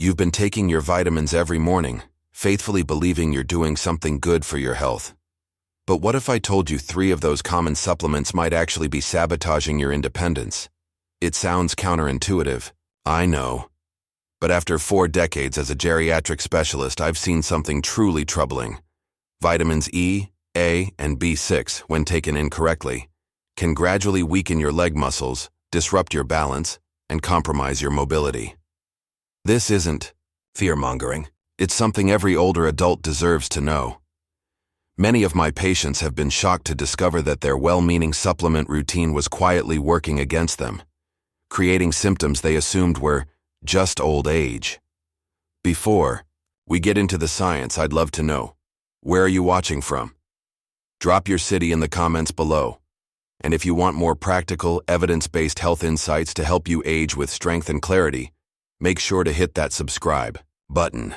You've been taking your vitamins every morning, faithfully believing you're doing something good for your health. But what if I told you 3 of those common supplements might actually be sabotaging your independence? It sounds counterintuitive, I know. But after 4 decades as a geriatric specialist, I've seen something truly troubling. Vitamins E, A, and B6, when taken incorrectly, can gradually weaken your leg muscles, disrupt your balance, and compromise your mobility. This isn't fear-mongering. It's something every older adult deserves to know. Many of my patients have been shocked to discover that their well-meaning supplement routine was quietly working against them, creating symptoms they assumed were just old age. Before we get into the science, I'd love to know, where are you watching from? Drop your city in the comments below. And if you want more practical, evidence-based health insights to help you age with strength and clarity, make sure to hit that subscribe button.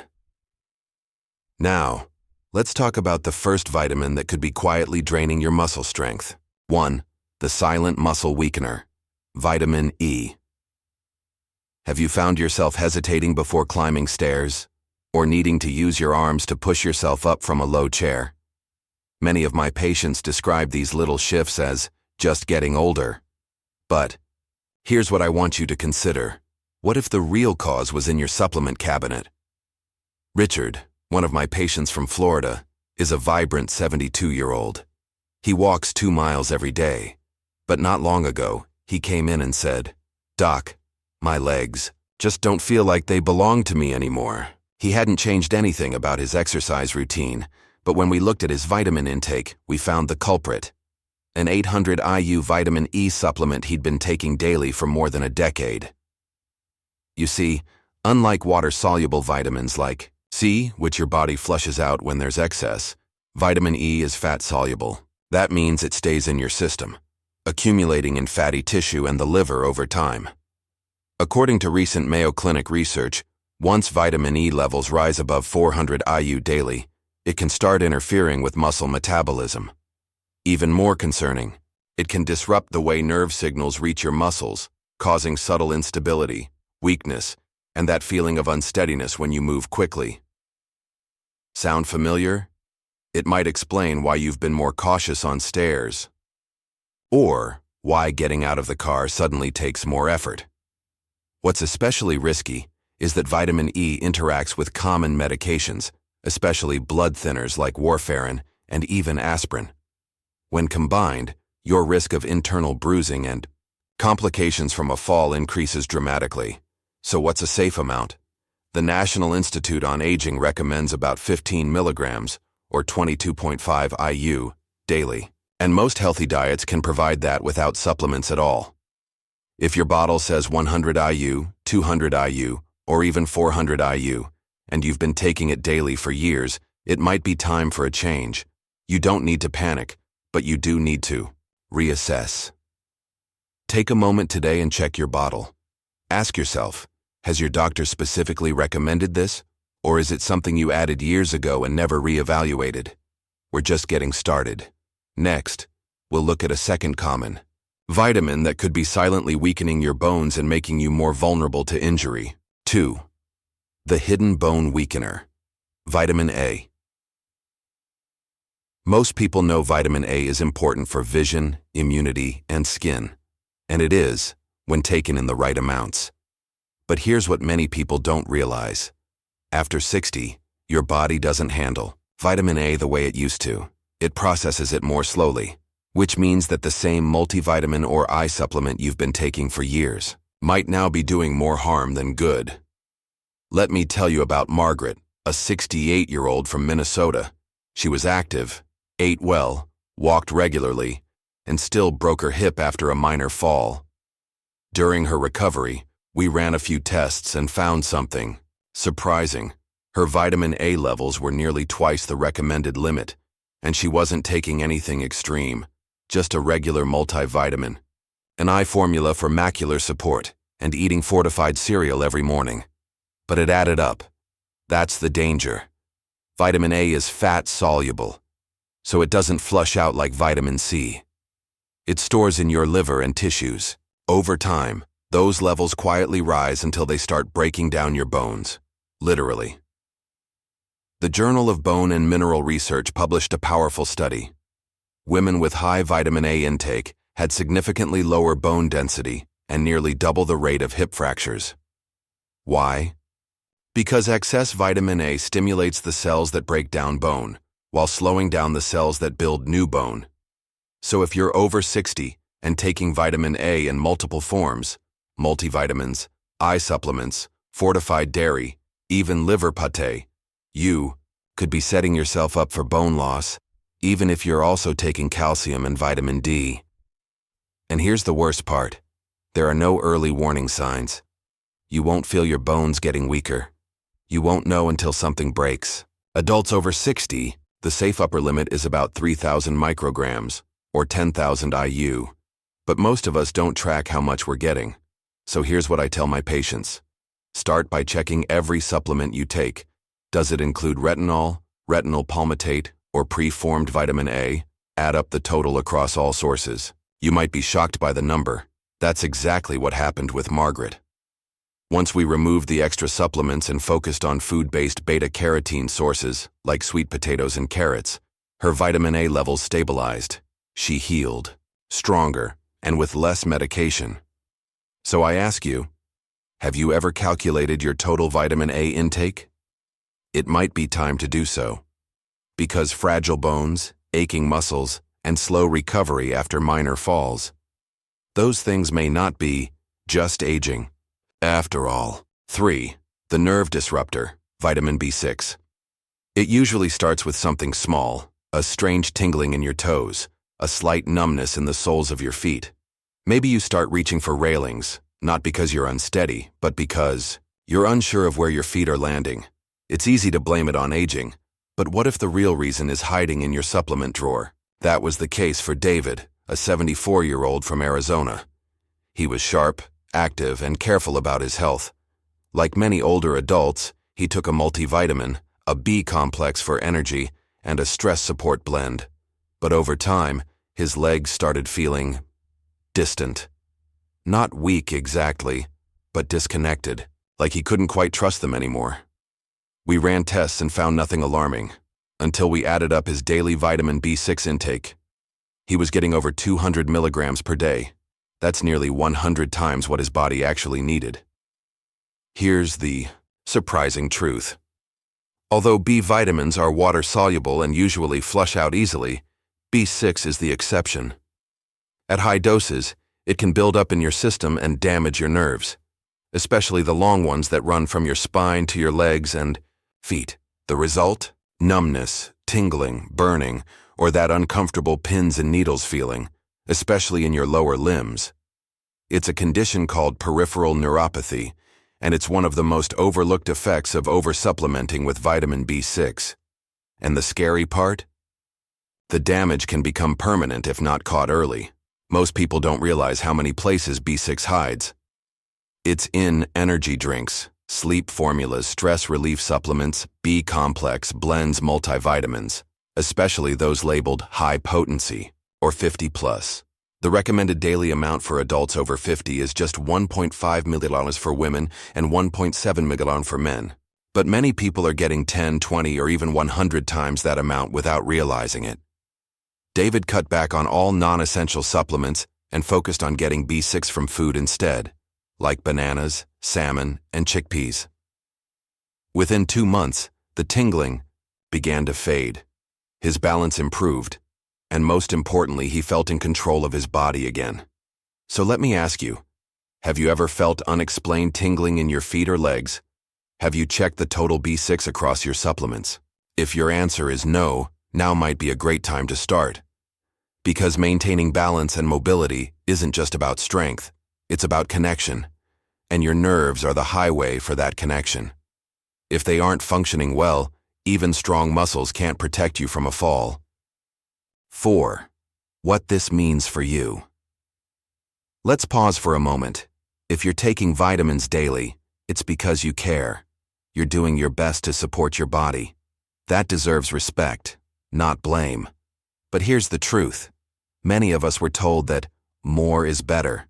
Now, let's talk about the first vitamin that could be quietly draining your muscle strength. 1. The silent muscle weakener, vitamin E. Have you found yourself hesitating before climbing stairs, or needing to use your arms to push yourself up from a low chair? Many of my patients describe these little shifts as just getting older. But here's what I want you to consider. What if the real cause was in your supplement cabinet? Richard, one of my patients from Florida, is a vibrant 72-year-old. He walks 2 miles every day. But not long ago, he came in and said, "Doc, my legs just don't feel like they belong to me anymore." He hadn't changed anything about his exercise routine, but when we looked at his vitamin intake, we found the culprit. An 800 IU vitamin E supplement he'd been taking daily for more than a decade. You see, unlike water-soluble vitamins like C, which your body flushes out when there's excess, vitamin E is fat-soluble. That means it stays in your system, accumulating in fatty tissue and the liver over time. According to recent Mayo Clinic research, once vitamin E levels rise above 400 IU daily, it can start interfering with muscle metabolism. Even more concerning, it can disrupt the way nerve signals reach your muscles, causing subtle instability, weakness, and that feeling of unsteadiness when you move quickly. Sound familiar? It might explain why you've been more cautious on stairs, or why getting out of the car suddenly takes more effort. What's especially risky is that vitamin E interacts with common medications, especially blood thinners like warfarin and even aspirin. When combined, your risk of internal bruising and complications from a fall increases dramatically. So what's a safe amount? The National Institute on Aging recommends about 15 milligrams, or 22.5 IU, daily. And most healthy diets can provide that without supplements at all. If your bottle says 100 IU, 200 IU, or even 400 IU, and you've been taking it daily for years, it might be time for a change. You don't need to panic, but you do need to reassess. Take a moment today and check your bottle. Ask yourself, has your doctor specifically recommended this, or is it something you added years ago and never reevaluated? We're just getting started. Next, we'll look at a second common vitamin that could be silently weakening your bones and making you more vulnerable to injury. 2. The hidden bone weakener, vitamin A. Most people know vitamin A is important for vision, immunity, and skin, and it is, when taken in the right amounts. But here's what many people don't realize. After 60, your body doesn't handle vitamin A the way it used to. It processes it more slowly, which means that the same multivitamin or eye supplement you've been taking for years might now be doing more harm than good. Let me tell you about Margaret, a 68-year-old from Minnesota. She was active, ate well, walked regularly, and still broke her hip after a minor fall. During her recovery, we ran a few tests and found something surprising. Her vitamin A levels were nearly twice the recommended limit, and she wasn't taking anything extreme, just a regular multivitamin, an eye formula for macular support, and eating fortified cereal every morning. But it added up. That's the danger. Vitamin A is fat-soluble, so it doesn't flush out like vitamin C. It stores in your liver and tissues. Over time, those levels quietly rise until they start breaking down your bones, literally. The Journal of Bone and Mineral Research published a powerful study. Women with high vitamin A intake had significantly lower bone density and nearly double the rate of hip fractures. Why? Because excess vitamin A stimulates the cells that break down bone, while slowing down the cells that build new bone. So if you're over 60 and taking vitamin A in multiple forms, multivitamins, eye supplements, fortified dairy, even liver pate, you could be setting yourself up for bone loss, even if you're also taking calcium and vitamin D. And here's the worst part. There are no early warning signs. You won't feel your bones getting weaker. You won't know until something breaks. Adults over 60, the safe upper limit is about 3,000 micrograms, or 10,000 IU. But most of us don't track how much we're getting. So here's what I tell my patients. Start by checking every supplement you take. Does it include retinol, retinol palmitate, or preformed vitamin A? Add up the total across all sources. You might be shocked by the number. That's exactly what happened with Margaret. Once we removed the extra supplements and focused on food-based beta-carotene sources, like sweet potatoes and carrots, her vitamin A levels stabilized. She healed, stronger, and with less medication. So I ask you, have you ever calculated your total vitamin A intake? It might be time to do so. Because fragile bones, aching muscles, and slow recovery after minor falls, those things may not be just aging. After all. 3. The nerve disruptor, vitamin B6. It usually starts with something small, a strange tingling in your toes, a slight numbness in the soles of your feet. Maybe you start reaching for railings, not because you're unsteady, but because you're unsure of where your feet are landing. It's easy to blame it on aging, but what if the real reason is hiding in your supplement drawer? That was the case for David, a 74-year-old from Arizona. He was sharp, active, and careful about his health. Like many older adults, he took a multivitamin, a B complex for energy, and a stress support blend. But over time, his legs started feeling distant. Not weak exactly, but disconnected, like he couldn't quite trust them anymore. We ran tests and found nothing alarming, until we added up his daily vitamin B6 intake. He was getting over 200 milligrams per day. That's nearly 100 times what his body actually needed. Here's the surprising truth. Although B vitamins are water-soluble and usually flush out easily, B6 is the exception. At high doses, it can build up in your system and damage your nerves, especially the long ones that run from your spine to your legs and feet. The result? Numbness, tingling, burning, or that uncomfortable pins and needles feeling, especially in your lower limbs. It's a condition called peripheral neuropathy, and it's one of the most overlooked effects of oversupplementing with vitamin B6. And the scary part? The damage can become permanent if not caught early. Most people don't realize how many places B6 hides. It's in energy drinks, sleep formulas, stress relief supplements, B complex, blends, multivitamins, especially those labeled high potency or 50 plus. The recommended daily amount for adults over 50 is just 1.5 milliliters for women and 1.7 milliliters for men. But many people are getting 10, 20, or even 100 times that amount without realizing it. David cut back on all non-essential supplements and focused on getting B6 from food instead, like bananas, salmon, and chickpeas. Within 2 months, the tingling began to fade. His balance improved, and most importantly, he felt in control of his body again. So let me ask you, have you ever felt unexplained tingling in your feet or legs? Have you checked the total B6 across your supplements? If your answer is no, now might be a great time to start. Because maintaining balance and mobility isn't just about strength, it's about connection. And your nerves are the highway for that connection. If they aren't functioning well, even strong muscles can't protect you from a fall. 4. What this means for you. Let's pause for a moment. If you're taking vitamins daily, it's because you care. You're doing your best to support your body. That deserves respect, not blame. But here's the truth. Many of us were told that more is better.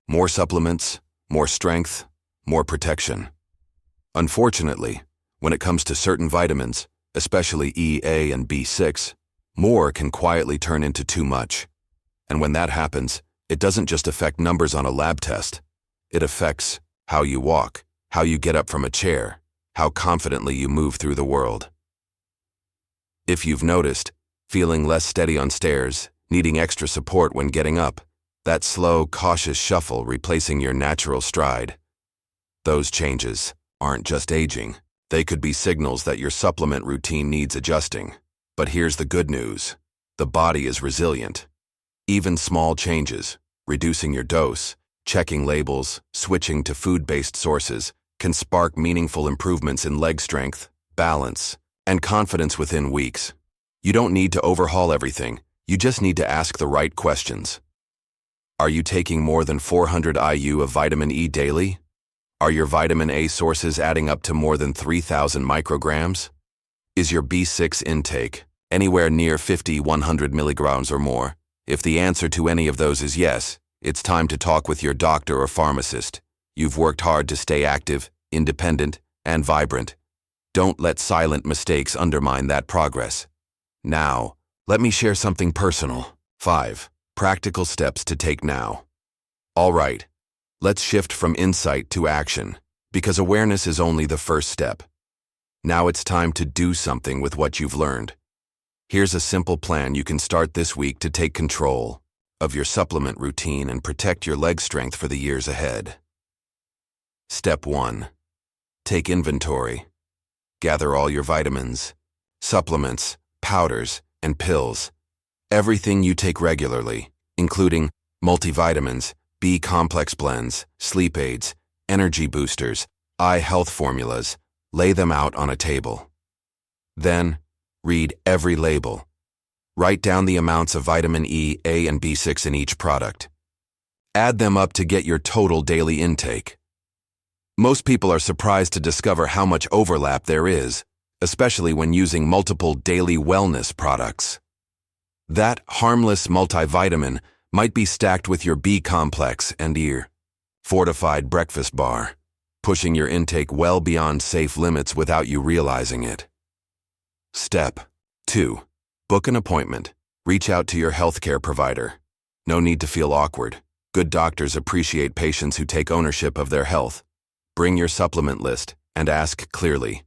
More supplements, more strength, more protection. Unfortunately, When it comes to certain vitamins, especially E, A, and B6, more can quietly turn into too much. And when that happens, it doesn't just affect numbers on a lab test. It affects how you walk, how you get up from a chair, how confidently you move through the world. If you've noticed, feeling less steady on stairs, needing extra support when getting up, that slow, cautious shuffle replacing your natural stride, those changes aren't just aging. They could be signals that your supplement routine needs adjusting. But here's the good news. The body is resilient. Even small changes, reducing your dose, checking labels, switching to food-based sources, can spark meaningful improvements in leg strength, balance, and confidence within weeks. You don't need to overhaul everything. You just need to ask the right questions. Are you taking more than 400 IU of vitamin E daily? Are your vitamin A sources adding up to more than 3,000 micrograms? Is your B6 intake anywhere near 100 milligrams or more? If the answer to any of those is yes, it's time to talk with your doctor or pharmacist. You've worked hard to stay active, independent, and vibrant. Don't let silent mistakes undermine that progress. Now, let me share something personal. 5 practical steps to take now. All right. Let's shift from insight to action, because awareness is only the first step. Now it's time to do something with what you've learned. Here's a simple plan you can start this week to take control of your supplement routine and protect your leg strength for the years ahead. Step 1. Take inventory. Gather all your vitamins, supplements, powders, and pills. Everything you take regularly, including multivitamins, B-complex blends, sleep aids, energy boosters, eye health formulas, lay them out on a table. Then, read every label. Write down the amounts of vitamin E, A, and B6 in each product. Add them up to get your total daily intake. Most people are surprised to discover how much overlap there is, especially when using multiple daily wellness products. That harmless multivitamin might be stacked with your B-complex and your fortified breakfast bar, pushing your intake well beyond safe limits without you realizing it. Step 2. Book an appointment. Reach out to your healthcare provider. No need to feel awkward. Good doctors appreciate patients who take ownership of their health. Bring your supplement list and ask clearly.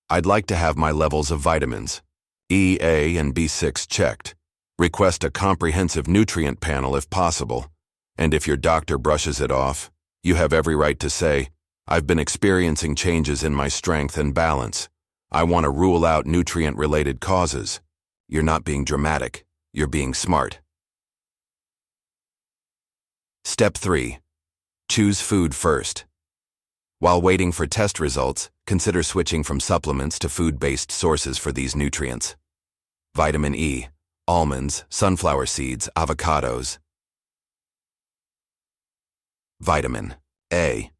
I'd like to have my levels of vitamins, E, A, and B6 checked. Request a comprehensive nutrient panel if possible, and if your doctor brushes it off, you have every right to say, I've been experiencing changes in my strength and balance. I want to rule out nutrient-related causes. You're not being dramatic, you're being smart. Step 3. Choose food first. While waiting for test results, consider switching from supplements to food-based sources for these nutrients. Vitamin E. Almonds, sunflower seeds, avocados. Vitamin A.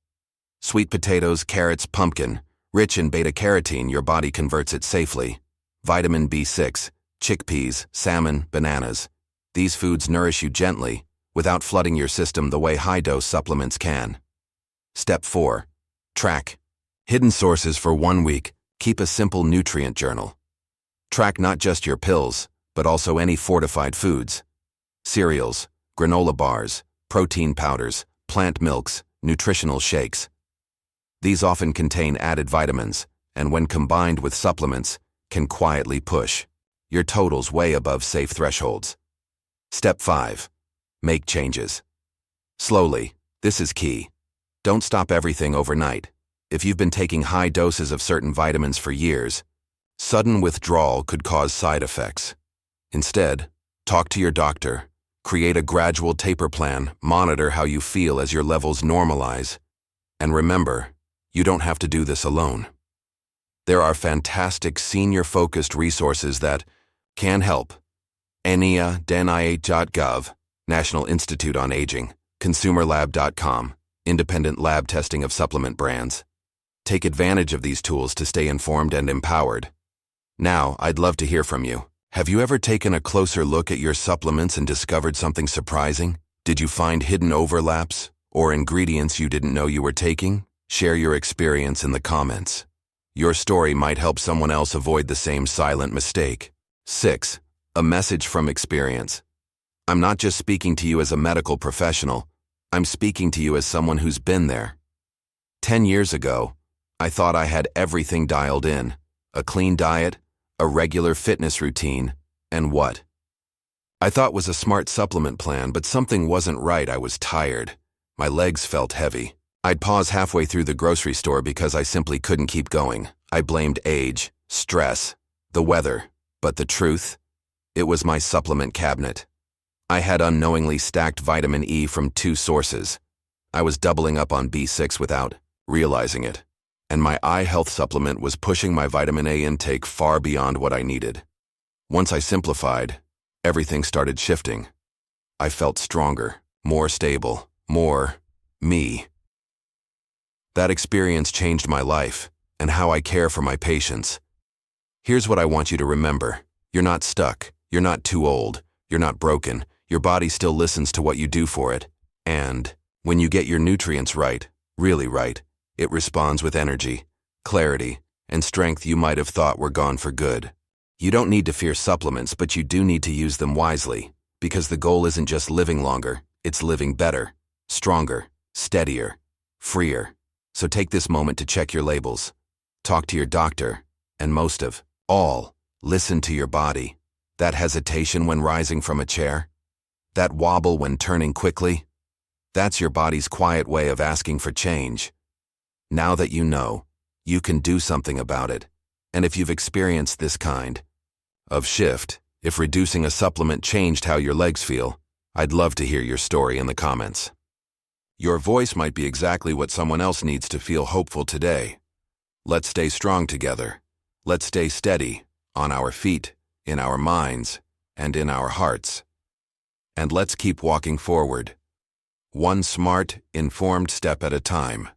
Sweet potatoes, carrots, pumpkin. Rich in beta-carotene, your body converts it safely. Vitamin B6, chickpeas, salmon, bananas. These foods nourish you gently, without flooding your system the way high-dose supplements can. Step 4. Track. Hidden sources for 1 week. Keep a simple nutrient journal. Track not just your pills, but also any fortified foods. Cereals, granola bars, protein powders, plant milks, nutritional shakes. These often contain added vitamins, and when combined with supplements, can quietly push your totals way above safe thresholds. Step 5. Make changes. Slowly, this is key. Don't stop everything overnight. If you've been taking high doses of certain vitamins for years, sudden withdrawal could cause side effects. Instead, talk to your doctor, create a gradual taper plan, monitor how you feel as your levels normalize, and remember, you don't have to do this alone. There are fantastic senior-focused resources that can help. NIH.gov, National Institute on Aging, ConsumerLab.com, independent lab testing of supplement brands. Take advantage of these tools to stay informed and empowered. Now, I'd love to hear from you. Have you ever taken a closer look at your supplements and discovered something surprising? Did you find hidden overlaps or ingredients you didn't know you were taking? Share your experience in the comments. Your story might help someone else avoid the same silent mistake. 6. A message from experience. I'm not just speaking to you as a medical professional. I'm speaking to you as someone who's been there. 10 years ago, I thought I had everything dialed in. A clean diet, a regular fitness routine, and what I thought was a smart supplement plan, but something wasn't right. I was tired. My legs felt heavy. I'd pause halfway through the grocery store because I simply couldn't keep going. I blamed age, stress, the weather, but the truth? It was my supplement cabinet. I had unknowingly stacked vitamin E from 2 sources. I was doubling up on B6 without realizing it. And my eye health supplement was pushing my vitamin A intake far beyond what I needed. Once I simplified, everything started shifting. I felt stronger, more stable, more me. That experience changed my life and how I care for my patients. Here's what I want you to remember. You're not stuck. You're not too old. You're not broken. Your body still listens to what you do for it. And when you get your nutrients right, really right, it responds with energy, clarity, and strength you might have thought were gone for good. You don't need to fear supplements, but you do need to use them wisely, because the goal isn't just living longer, it's living better, stronger, steadier, freer. So take this moment to check your labels, talk to your doctor, and most of all, listen to your body. That hesitation when rising from a chair, that wobble when turning quickly, that's your body's quiet way of asking for change. Now that you know, you can do something about it. And if you've experienced this kind of shift, if reducing a supplement changed how your legs feel, I'd love to hear your story in the comments. Your voice might be exactly what someone else needs to feel hopeful today. Let's stay strong together. Let's stay steady, on our feet, in our minds, and in our hearts. And let's keep walking forward, one smart, informed step at a time.